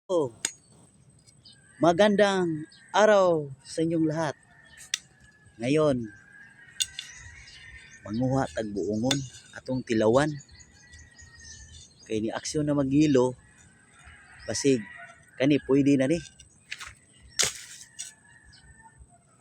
Oh, magandang araw sa inyong lahat. Ngayon, manguha tag buongon atong tilawan. Kay ni aksyon na magilo, basig kani pwede na ni.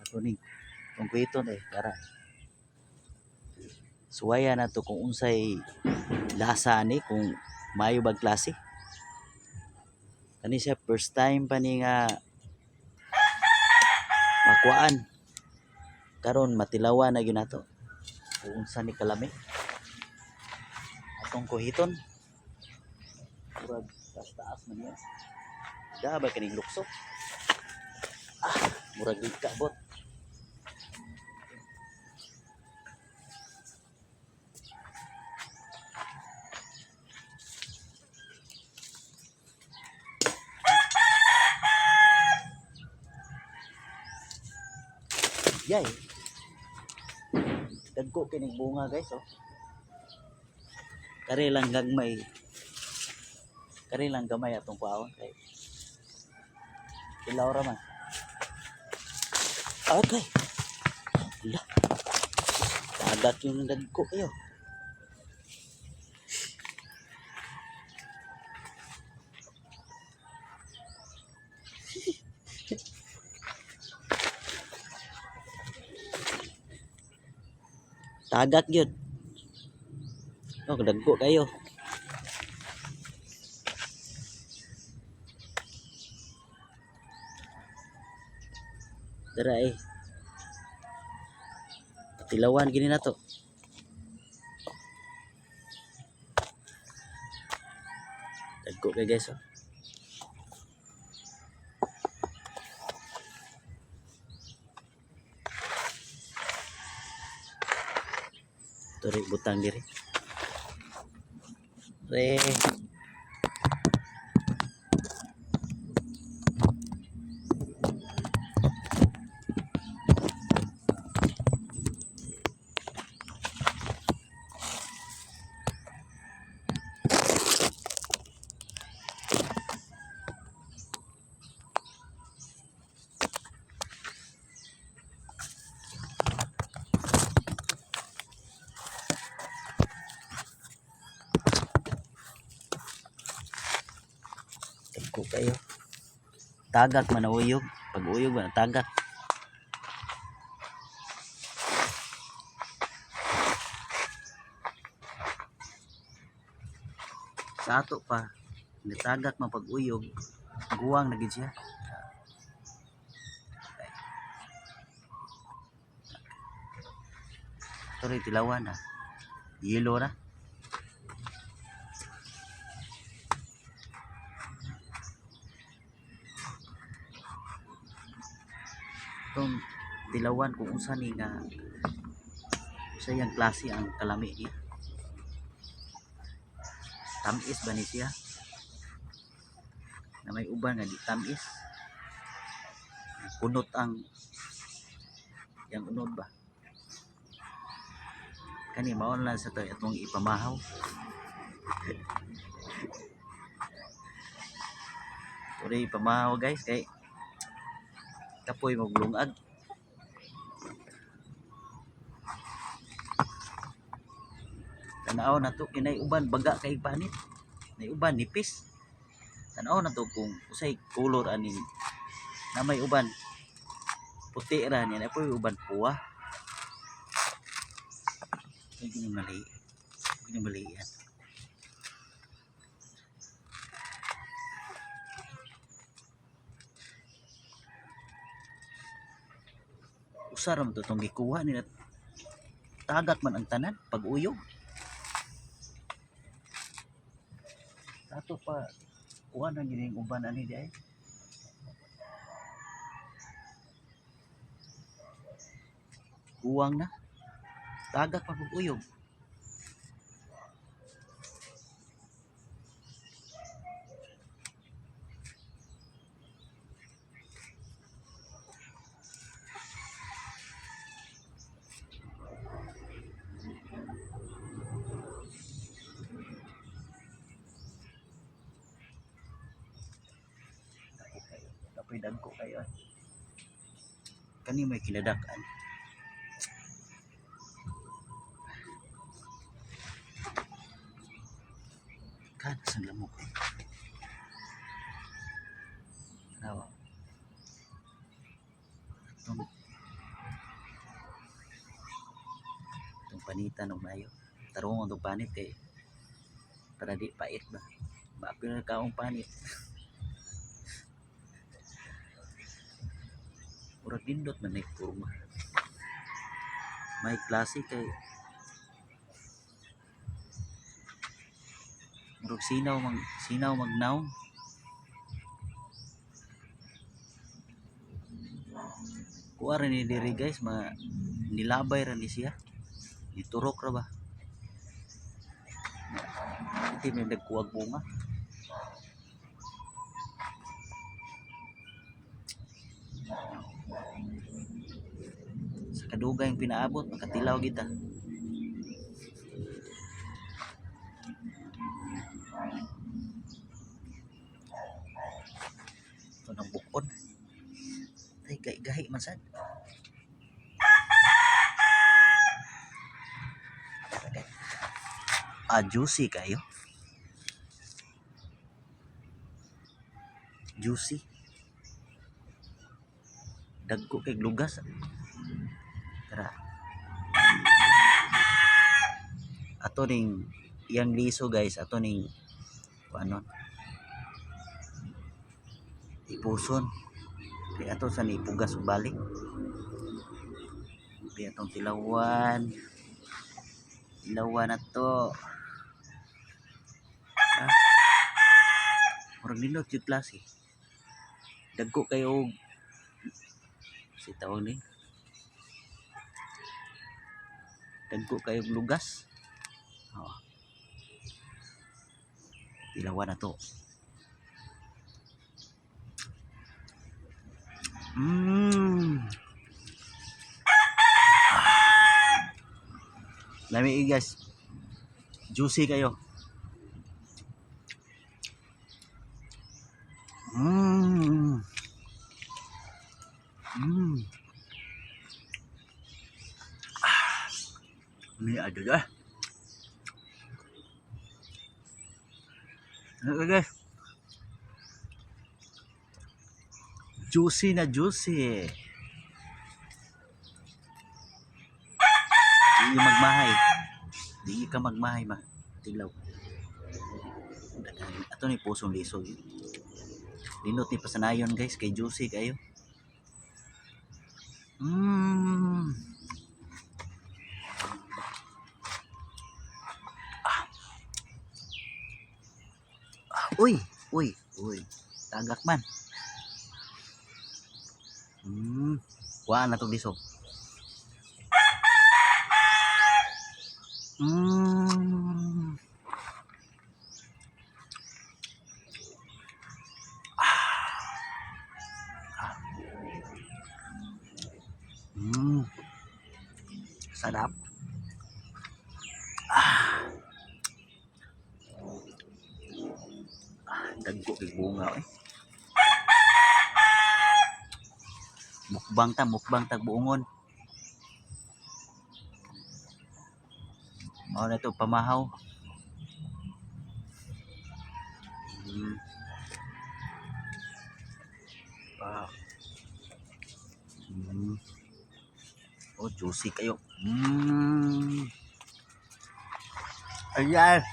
Ato ni tong kuiton para suwaya na to kung unsay lasa ni kung mayo bag klase. Kani siya first time pa ni nga makuan. Karon matilawan na gyud nato. Kung unsa ni kalami atong kuhiton. Murag taas man niya. Dabay kaning lukso. Murag di kabot. Yay. Dagko kining bunga guys oh. Kari lang gagmay. Kari lang gamay atong kuawon kay. Ilaw ra man. Okay. Ala. Agak yung dagko kayo. Tagak yun. Oh, dagko kayo. Dara eh. Tilawan gini na to. Dagko kay guys oh. Turi butang diri. Re. Dagko kayo. Tagak man uyog. Pag uyog man tagak. Sa ato pa, nitagak man pag uyog, guwang na gid siya. Turi tilawan na. Yelo na. Itong tilawan kung unsa ni nga sa yang klase ang kalami niya. Tamis ba ni siya? Na may uban nga di tamis. Kunot ang yang unod ba? Kani maon lang sa to atong ipamahaw. Uri ipamahaw guys kay kapoy maglungag. Tanaw na to kinay uban baga kay panit. Nay uban nipis. Tanaw na to kung usay color ani na may uban puti ra ni na poy uban puwa. Hindi mali. Hindi mali yan. Usar man to tong gikuha nila. Tagak man ang tanan pag uyog. Ato pa kuha na gining uban ani di ay. Kuwang na. Tagak pa pag uyog. Napoy dagko kayo. Kani may kinadakan. Kan sa lamok. Nawa. Itong panitan og mayo. Tarong ang panit kay para di pait ba. Maapil na kaong panit. Murag dindot man may kurma. May klase kay murag sinaw magnaw. Kuha rin ni diri guys, nilabay rin ni siya. Iturok ra ba? Iti may nagkuwag bunga. Sa kadugay yung pinaabot, makatilaw kita. Ito ng bukod. Ay, gahi man sad. Juicy kayo. Juicy. Dagko kay lugas. Tara. Ato ning yang liso guys, ato ning ano? Ipuson. Kaya ato sa ipugas ug balik. Kaya atong tilawan. Tilawan na to. Murag nindot yung klase. Dagko kayo si tawag ni. Dagko kayo lugas. Oh. Tilawan na to. Lami guys. Juicy kayo. Ini ada dah. Guys. Juicy na juicy. Di magmahay. Di ka magmahay ma. Tilaw. Ato ni pusong liso. Linot ni pasanayon guys kay juicy kayo. Uy. Tagak man. Kuha na to liso. Sarap. Dagko kay bunga eh. Mukbang tag buongon. Mao na to pamahaw. Oh, juicy kayo. Ayan.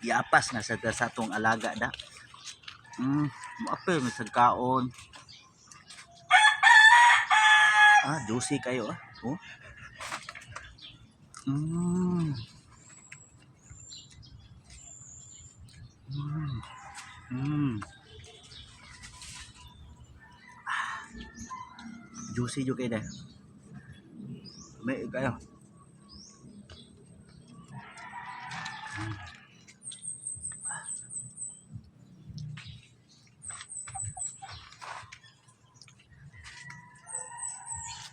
Iapas na sa atong alaga da. Maapil sa kaon. Juicy kayo ah. Oh. Juicy juga kayo deh. May kayo.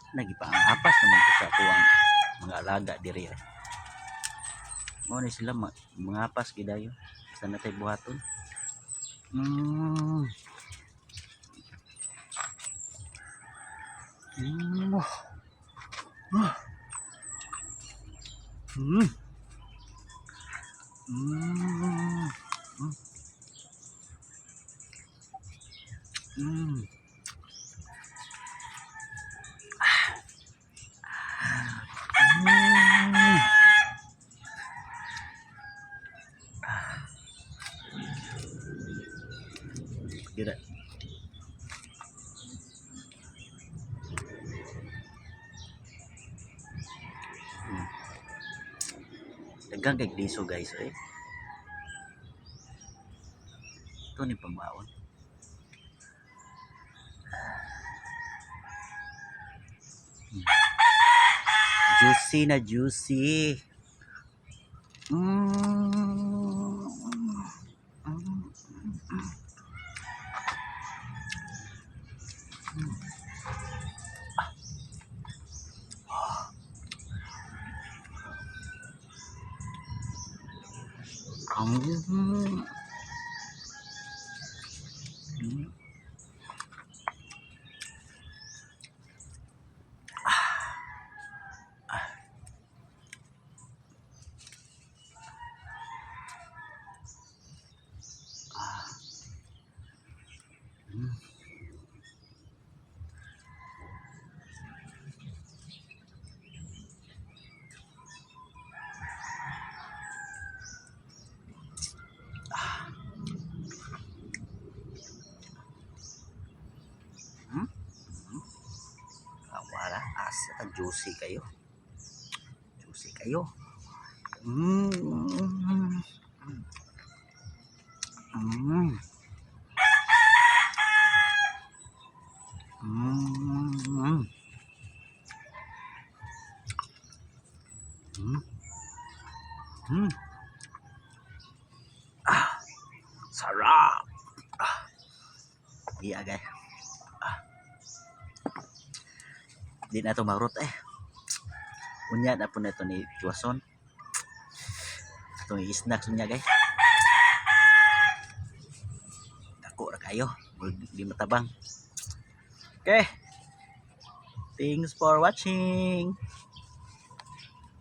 Nagipaanghapas naman ko sa kuwang mga alaga diri. Mo ni sila mangapas gidayo. Basta natay buhaton. Mm. Mm. Gila. Dagang kay diso guys eh. Ito ni pambaon. Juicy na juicy. Mm. Mm. Hmm? Wala, asa ka juicy kayo. Juicy kayo. Mm. Mm. Mm. Mm. Mm. Sarap. Iya guys. Di na to marot eh. Unya na po na ito ni Tuason. Itong i-snacks niya guys. Dako ra kayo. Di matabang. Okay. Thanks for watching.